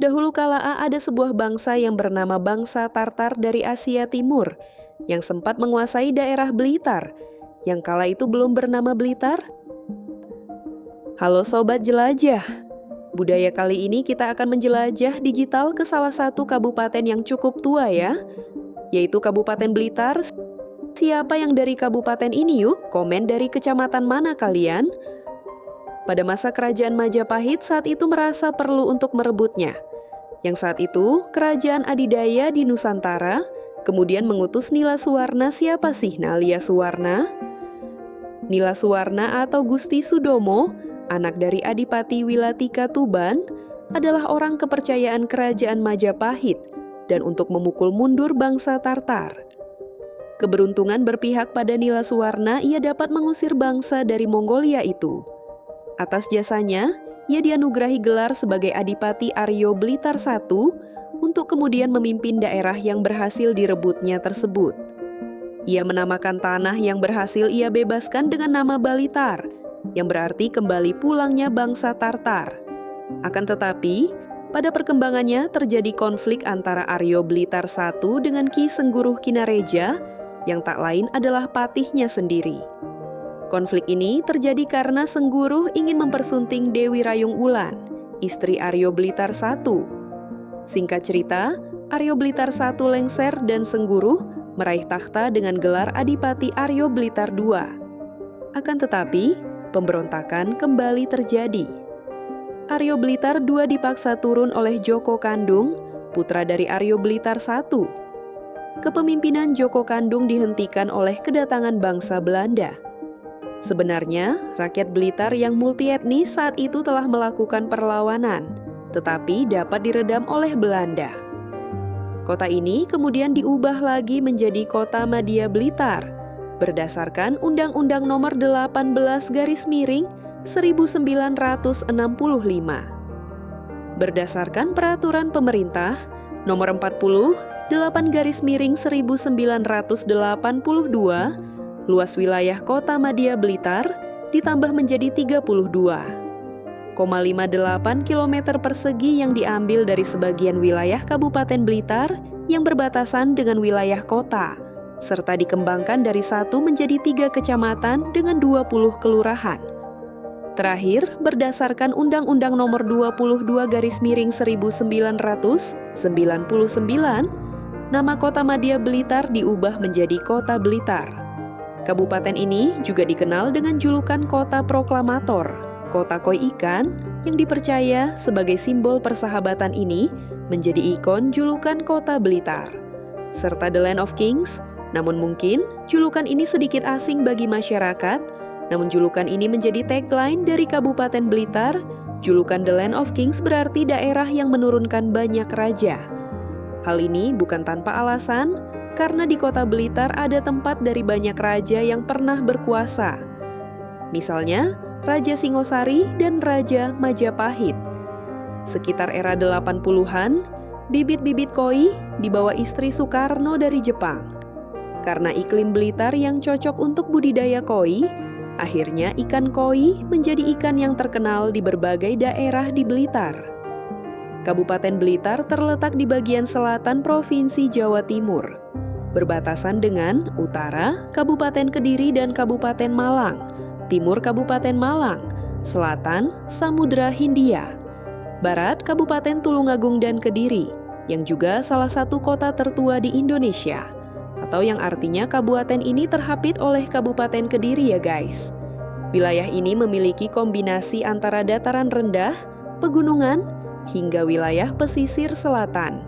Dahulu kala ada sebuah bangsa yang bernama bangsa Tartar dari Asia Timur yang sempat menguasai daerah Blitar, yang kala itu belum bernama Blitar. Halo Sobat Jelajah, budaya kali ini kita akan menjelajah digital ke salah satu kabupaten yang cukup tua ya, yaitu Kabupaten Blitar. Siapa yang dari kabupaten ini yuk? Komen dari kecamatan mana kalian? Pada masa kerajaan Majapahit saat itu merasa perlu untuk merebutnya. Yang saat itu, kerajaan adidaya di Nusantara kemudian mengutus Nila Suwarna. Siapa sih Nila Suwarna? Nila Suwarna atau Gusti Sudomo, anak dari Adipati Wilatika Tuban, adalah orang kepercayaan kerajaan Majapahit dan untuk memukul mundur bangsa Tartar. Keberuntungan berpihak pada Nila Suwarna, ia dapat mengusir bangsa dari Mongolia itu. Atas jasanya, ia dianugerahi gelar sebagai Adipati Aryo Blitar I untuk kemudian memimpin daerah yang berhasil direbutnya tersebut. Ia menamakan tanah yang berhasil ia bebaskan dengan nama Balitar, yang berarti kembali pulangnya bangsa Tartar. Akan tetapi, pada perkembangannya terjadi konflik antara Aryo Blitar I dengan Ki Sengguruh Kinareja, yang tak lain adalah patihnya sendiri. Konflik ini terjadi karena Sengguruh ingin mempersunting Dewi Rayung Wulan, istri Aryo Blitar I. Singkat cerita, Aryo Blitar I lengser dan Sengguruh meraih takhta dengan gelar Adipati Aryo Blitar II. Akan tetapi, pemberontakan kembali terjadi. Aryo Blitar II dipaksa turun oleh Joko Kandung, putra dari Aryo Blitar I. Kepemimpinan Joko Kandung dihentikan oleh kedatangan bangsa Belanda. Sebenarnya, rakyat Blitar yang multietnis saat itu telah melakukan perlawanan, tetapi dapat diredam oleh Belanda. Kota ini kemudian diubah lagi menjadi Kota Madya Blitar, berdasarkan Undang-Undang Nomor 18/1965. Berdasarkan Peraturan Pemerintah Nomor 48/1982, luas wilayah Kota Madya Blitar ditambah menjadi 32,58 km persegi yang diambil dari sebagian wilayah Kabupaten Blitar yang berbatasan dengan wilayah kota, serta dikembangkan dari 1 menjadi 3 kecamatan dengan 20 kelurahan. Terakhir, berdasarkan Undang-Undang Nomor 22/1999, nama Kota Madya Blitar diubah menjadi Kota Blitar. Kabupaten ini juga dikenal dengan julukan Kota Proklamator, Kota Koi Ikan, yang dipercaya sebagai simbol persahabatan ini menjadi ikon julukan Kota Blitar, serta The Land of Kings. Namun mungkin julukan ini sedikit asing bagi masyarakat, namun julukan ini menjadi tagline dari Kabupaten Blitar. Julukan The Land of Kings berarti daerah yang menurunkan banyak raja. Hal ini bukan tanpa alasan, karena di Kota Blitar ada tempat dari banyak raja yang pernah berkuasa. Misalnya, Raja Singosari dan Raja Majapahit. Sekitar era 80-an, bibit-bibit koi dibawa istri Soekarno dari Jepang. Karena iklim Blitar yang cocok untuk budidaya koi, akhirnya ikan koi menjadi ikan yang terkenal di berbagai daerah di Blitar. Kabupaten Blitar terletak di bagian selatan Provinsi Jawa Timur, berbatasan dengan utara Kabupaten Kediri dan Kabupaten Malang, timur Kabupaten Malang, selatan Samudra Hindia, barat Kabupaten Tulungagung dan Kediri, yang juga salah satu kota tertua di Indonesia, atau yang artinya kabupaten ini terhapit oleh Kabupaten Kediri ya guys. Wilayah ini memiliki kombinasi antara dataran rendah, pegunungan, hingga wilayah pesisir selatan.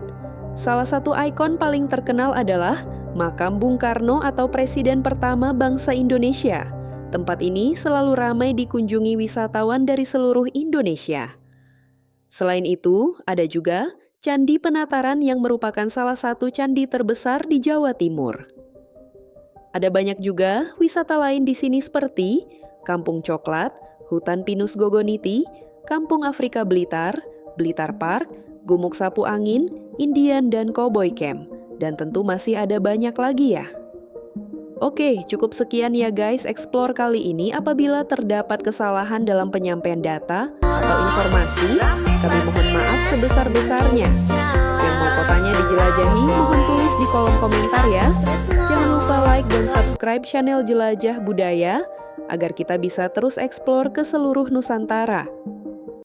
Salah satu ikon paling terkenal adalah Makam Bung Karno atau Presiden pertama bangsa Indonesia. Tempat ini selalu ramai dikunjungi wisatawan dari seluruh Indonesia. Selain itu, ada juga Candi Penataran yang merupakan salah satu candi terbesar di Jawa Timur. Ada banyak juga wisata lain di sini seperti Kampung Coklat, Hutan Pinus Gogoniti, Kampung Afrika Blitar, Blitar Park, Gumuk Sapu Angin, Indian dan Cowboy Camp. Dan tentu masih ada banyak lagi ya. Oke, cukup sekian ya guys explore kali ini. Apabila terdapat kesalahan dalam penyampaian data atau informasi, kami mohon maaf sebesar-besarnya. Yang mau kotanya dijelajahi, mohon tulis di kolom komentar ya. Jangan lupa like dan subscribe channel Jelajah Budaya, agar kita bisa terus eksplor ke seluruh Nusantara.